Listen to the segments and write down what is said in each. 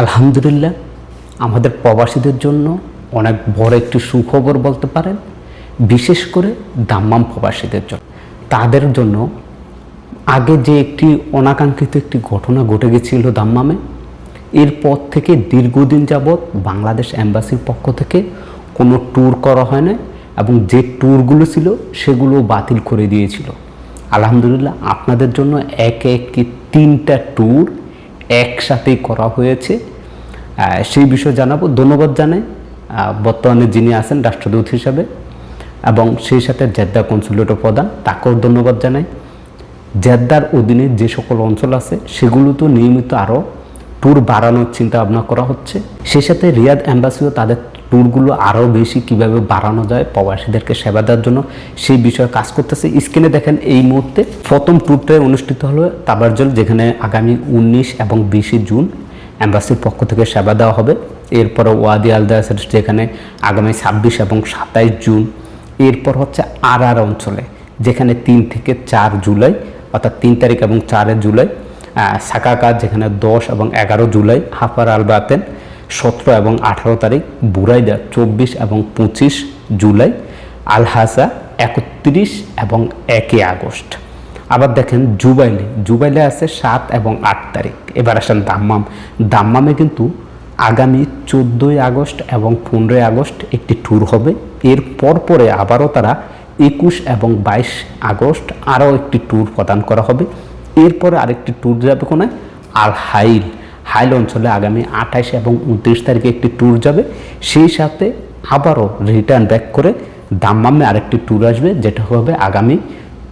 আলহামদুলিল্লাহ, আমাদের প্রবাসীদের জন্য অনেক বড় একটি সুখবর বলতে পারেন, বিশেষ করে দাম্মাম প্রবাসীদের জন্য। তাদের জন্য আগে যে একটি অনাকাঙ্ক্ষিত একটি ঘটনা ঘটে গেছিল দাম্মামে, এরপর থেকে দীর্ঘদিন যাবৎ বাংলাদেশ এম্বাসির পক্ষ থেকে কোনো ট্যুর করা হয় না এবং যে ট্যুরগুলো ছিল সেগুলো বাতিল করে দিয়েছিল। আলহামদুলিল্লাহ, আপনাদের জন্য একে একটি 3টা ট্যুর একসাথেই করা হয়েছে। সেই বিষয়ে জানাবো। ধন্যবাদ জানাই বর্তমানে যিনি আছেন রাষ্ট্রদূত হিসাবে এবং সেই সাথে জেদ্দা কনসুলেটের প্রধান, তাকেও ধন্যবাদ জানাই। জেদ্দার অধীনে যে সকল অঞ্চল আছে সেগুলো তো নিয়মিত আরও ট্যুর বাড়ানোর চিন্তা ভাবনা করা হচ্ছে। সেই সাথে রিয়াদ এম্বাসিও তাদের ট্যুরগুলো আরও বেশি কীভাবে বাড়ানো যায় প্রবাসীদেরকে সেবা দেওয়ার জন্য সেই বিষয়ে কাজ করতেছে। স্ক্রিনে দেখেন এই মুহূর্তে প্রথম ট্যুরটাই অনুষ্ঠিত হলো তাবারজল, যেখানে আগামী 19 এবং 20 জুন এম্বাসির পক্ষ থেকে সেবা দেওয়া হবে। এরপরে ওয়াদি আলদাসের, যেখানে আগামী 26 এবং 27 জুন। এরপর হচ্ছে আর অঞ্চলে, যেখানে 3 থেকে 4 জুলাই, অর্থাৎ 3 তারিখ এবং 4 জুলাই। সাকাকাত, যেখানে 10 এবং 11 জুলাই। হাফার আল বাতেন 17 এবং 18 তারিখ। বুরাইদা 24 এবং 25 জুলাই। আলহাসা 31 এবং 1 আগস্ট। আবার দেখেন জুবাইলে আছে 7 এবং 8 তারিখ। এবার আসেন দাম্মামে কিন্তু আগামী 14 আগস্ট এবং 15 আগস্ট একটি ট্যুর হবে। এর পরে আবারও তারা 21 এবং 22 আগস্ট আরও একটি ট্যুর প্রদান করা হবে। এরপরে আরেকটি ট্যুর যাবে কোনায় আল হাইল অঞ্চলে আগামী 28 এবং 29 তারিখে একটি ট্যুর যাবে। সেই সাথে আবারও রিটার্ন ব্যাক করে দাম্মামে আরেকটি ট্যুর আসবে, যেটা হবে আগামী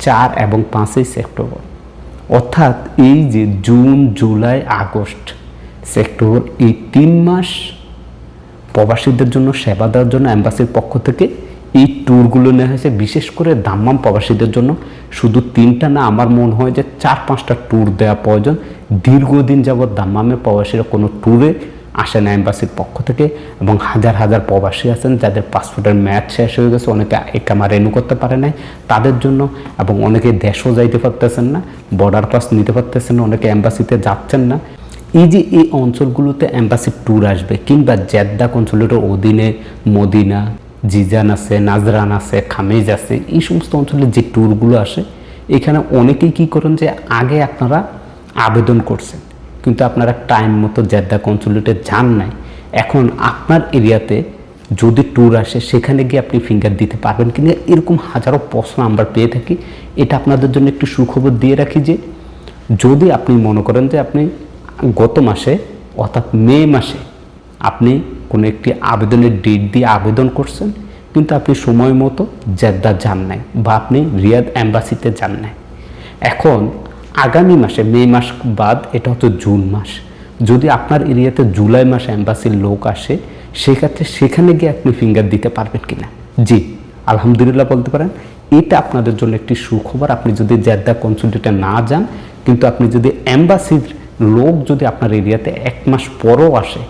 4 এবং 5 সেপ্টেম্বর। অর্থাৎ এই যে জুন, জুলাই, আগস্ট, সেপ্টেম্বর, এই 3 মাস প্রবাসীদের জন্য সেবা দেওয়ার জন্য এম্বাসির পক্ষ থেকে এই ট্যুরগুলো নেওয়া হয়েছে। বিশেষ করে দাম্মাম প্রবাসীদের জন্য শুধু 3টা না, আমার মনে হয় যে 4-5টা ট্যুর দেওয়া প্রয়োজন। দীর্ঘদিন যাবৎ দাম্মামে প্রবাসীরা কোনো ট্যুরে আসে না এম্বাসির পক্ষ থেকে, এবং হাজার হাজার প্রবাসী আছেন যাদের পাসপোর্টের মেয়াদ শেষ হয়ে গেছে, অনেকে একামা রেনু করতে পারে নাই তাদের জন্য, এবং অনেকে দেশও যাইতে পারতেছেন না, বর্ডার পাস নিতে পারতেছেন না, অনেকে এম্বাসিতে যাচ্ছেন না। এই যে এই অঞ্চলগুলোতে এম্বাসির ট্যুর আসবে, কিংবা জেদ্দা কনসুলেটের অধীনে মদিনা, জিজান আছে, নাজরান আছে, খামেজ আছে, এই সমস্ত অঞ্চলে যে ট্যুরগুলো আসে, এখানে অনেকেই কী করেন যে আগে আপনারা আবেদন করছেন কিন্তু আপনারা টাইম মতো জেদ্দা কনসুলেটে যান নাই। এখন আপনার এরিয়াতে যদি ট্যুর আসে সেখানে গিয়ে আপনি ফিঙ্গার দিতে পারবেন কিনা, এরকম হাজারো প্রশ্ন আমরা পেয়ে থাকি। এটা আপনাদের জন্য একটু সুখবর দিয়ে রাখি যে যদি আপনি মনে করেন যে আপনি গত মাসে অর্থাৎ মে মাসে আপনি কোনো একটি আবেদনের ডেট দিয়ে আবেদন করছেন কিন্তু আপনি সময় মতো জেদ্দা যান নাই, বা আপনি রিয়াদ এম্বাসিতে যান নাই, এখন আগামী মাসে, মে মাস বাদ এটা হচ্ছে জুন মাস, যদি আপনার এরিয়াতে জুলাই মাসে এম্বাসির লোক আসে, সেক্ষেত্রে সেখানে গিয়ে আপনি ফিঙ্গার দিতে পারবেন কিনা? জি, আলহামদুলিল্লাহ বলতে পারেন। এটা আপনাদের জন্য একটি সুখবর। আপনি যদি জেদ্দা কনসুলেটে না যান কিন্তু আপনি যদি এম্বাসির লোক যদি আপনার এরিয়াতে 1 মাস পরও আসে,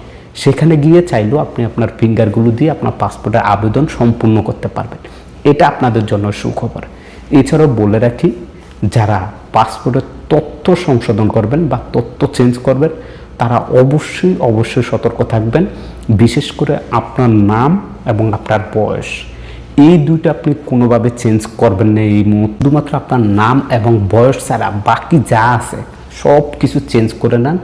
সেখানে গিয়ে চাইলেও আপনি আপনার ফিঙ্গারগুলো দিয়ে আপনার পাসপোর্টের আবেদন সম্পূর্ণ করতে পারবেন। এটা আপনাদের জন্য সুখবর। এছাড়াও বলে রাখি, যারা পাসপোর্টের তথ্য সংশোধন করবেন বা তথ্য চেঞ্জ করবেন, তারা অবশ্যই সতর্ক থাকবেন। বিশেষ করে আপনার নাম এবং আপনার বয়স, এই দুইটা আপনি কোনোভাবে চেঞ্জ করবেন না এই মুহূর্তে। শুধুমাত্র আপনার নাম এবং বয়স ছাড়া বাকি যা আছে সব কিছু চেঞ্জ করে নেন।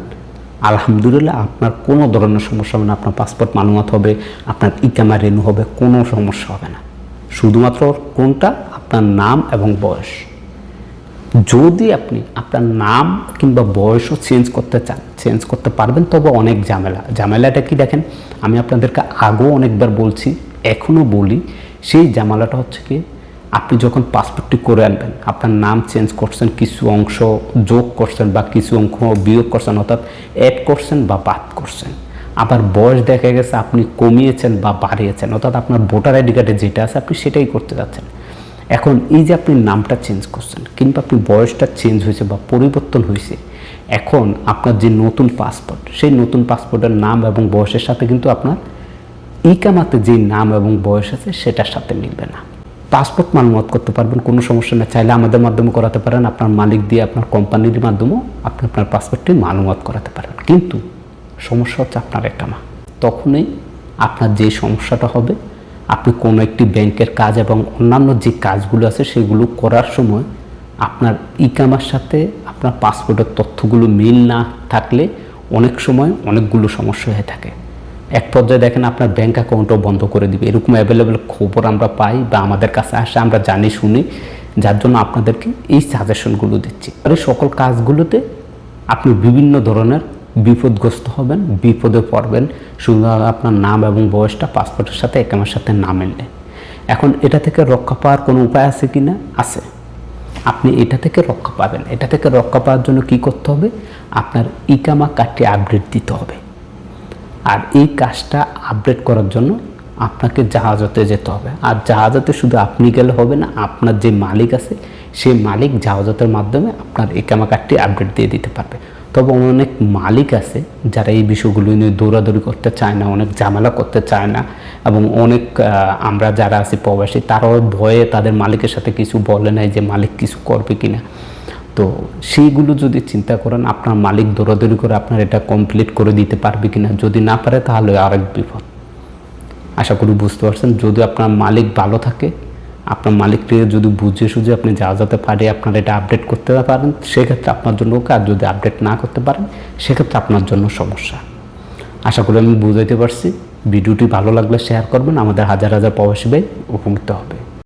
আলহামদুলিল্লাহ, আপনার কোনো ধরনের সমস্যা হবে না। আপনার পাসপোর্ট মানুয়াত হবে, আপনার ইকামা রেনু হবে, কোনো সমস্যা হবে না। শুধুমাত্র কোনটা? আপনার নাম এবং বয়স। যদি আপনি আপনার নাম কিংবা বয়সও চেঞ্জ করতে চান, চেঞ্জ করতে পারবেন, তবে অনেক ঝামেলাটা কি দেখেন, আমি আপনাদেরকে আগেও অনেকবার বলছি, এখনও বলি, সেই ঝামেলাটা হচ্ছে কি, আপনি যখন পাসপোর্টটি করে আনবেন, আপনার নাম চেঞ্জ করছেন, কিছু অংশ যোগ করছেন বা কিছু অংশ বিয়োগ করছেন, অর্থাৎ অ্যাড করছেন বা বাদ করছেন। আবার বয়স দেখা গেছে আপনি কমিয়েছেন বা বাড়িয়েছেন, অর্থাৎ আপনার ভোটার আইডি কার্ডে যেটা আছে আপনি সেটাই করতে যাচ্ছেন। এখন এই যে আপনি নামটা চেঞ্জ করছেন কিংবা আপনি বয়সটা চেঞ্জ হয়েছে বা পরিবর্তন হয়েছে, এখন আপনার যে নতুন পাসপোর্ট, সেই নতুন পাসপোর্টের নাম এবং বয়সের সাথে কিন্তু আপনার ইকামাতে যে নাম এবং বয়স আছে সেটার সাথে মিলবে না। পাসপোর্ট মালুমাত করতে পারবেন, কোনো সমস্যা না, চাইলে আমাদের মাধ্যমে করাতে পারেন, আপনার মালিক দিয়ে আপনার কোম্পানির মাধ্যমেও আপনি আপনার পাসপোর্টটি মালুমাত করাতে পারেন। কিন্তু সমস্যা হচ্ছে আপনার একামা। তখনই আপনার যে সমস্যাটা হবে, আপনি কোনো একটি ব্যাংকের কাজ এবং অন্যান্য যে কাজগুলো আছে সেগুলো করার সময় আপনার ইকামার সাথে আপনার পাসপোর্টের তথ্যগুলো মিল না থাকলে অনেক সময় অনেকগুলো সমস্যা হয়ে থাকে। এক পর্যায়ে দেখেন আপনার ব্যাংক অ্যাকাউন্টও বন্ধ করে দিবে, এরকম অ্যাভেলেবেল খবর আমরা পাই বা আমাদের কাছে আসে, আমরা জানি শুনি, যার জন্য আপনাদেরকে এই সাজেশনগুলো দিচ্ছি। আর এই সকল কাজগুলোতে আপনি বিভিন্ন ধরনের বিপদগ্রস্ত হবেন, বিপদে পড়বেন শুধু আপনার নাম এবং বয়সটা পাসপোর্টের সাথে একামার সাথে না মিললে। এখন এটা থেকে রক্ষা পাওয়ার কোনো উপায় আছে কি না? আছে। আপনি এটা থেকে রক্ষা পাবেন। এটা থেকে রক্ষা পাওয়ার জন্য কি করতে হবে? আপনার ইকামা কার্ডটি আপডেট দিতে হবে। আর এই কাজটা আপডেট করার জন্য আপনাকে জাহাজতে যেতে হবে। আর জাহাজতে শুধু আপনি গেলে হবে না, আপনার যে মালিক আছে সেই মালিক জাহাজতের মাধ্যমে আপনার ইকামা কার্ডটি আপডেট দিয়ে দিতে পারবে। তবে অনেক মালিক আছে যারা এই বিষয়গুলো নিয়ে দৌড়াদৌড়ি করতে চায় না, অনেক ঝামেলা করতে চায় না, এবং অনেক আমরা যারা আছি প্রবাসী তারাও ভয়ে তাদের মালিকের সাথে কিছু বলে নাই যে মালিক কিছু করবে কিনা। তো সেইগুলো যদি চিন্তা করেন, আপনার মালিক দৌড়াদৌড়ি করে আপনার এটা কমপ্লিট করে দিতে পারবে কিনা, যদি না পারে তাহলে আরেক বিপদ। আশা করি বুঝতে পারছেন। যদি আপনার মালিক ভালো থাকে, আপনার মালিককে যদি বুঝে সুঝে আপনি জাহাজতে পারে আপনার এটা আপডেট করতে পারেন, সেক্ষেত্রে আপনার জন্য ওকে। আর যদি আপডেট না করতে পারেন সেক্ষেত্রে আপনার জন্য সমস্যা। আশা করি আমি বুঝাইতে পারছি। ভিডিওটি ভালো লাগলে শেয়ার করবেন, আমাদের হাজার হাজার প্রবাসী ভাই উপকৃত হবে।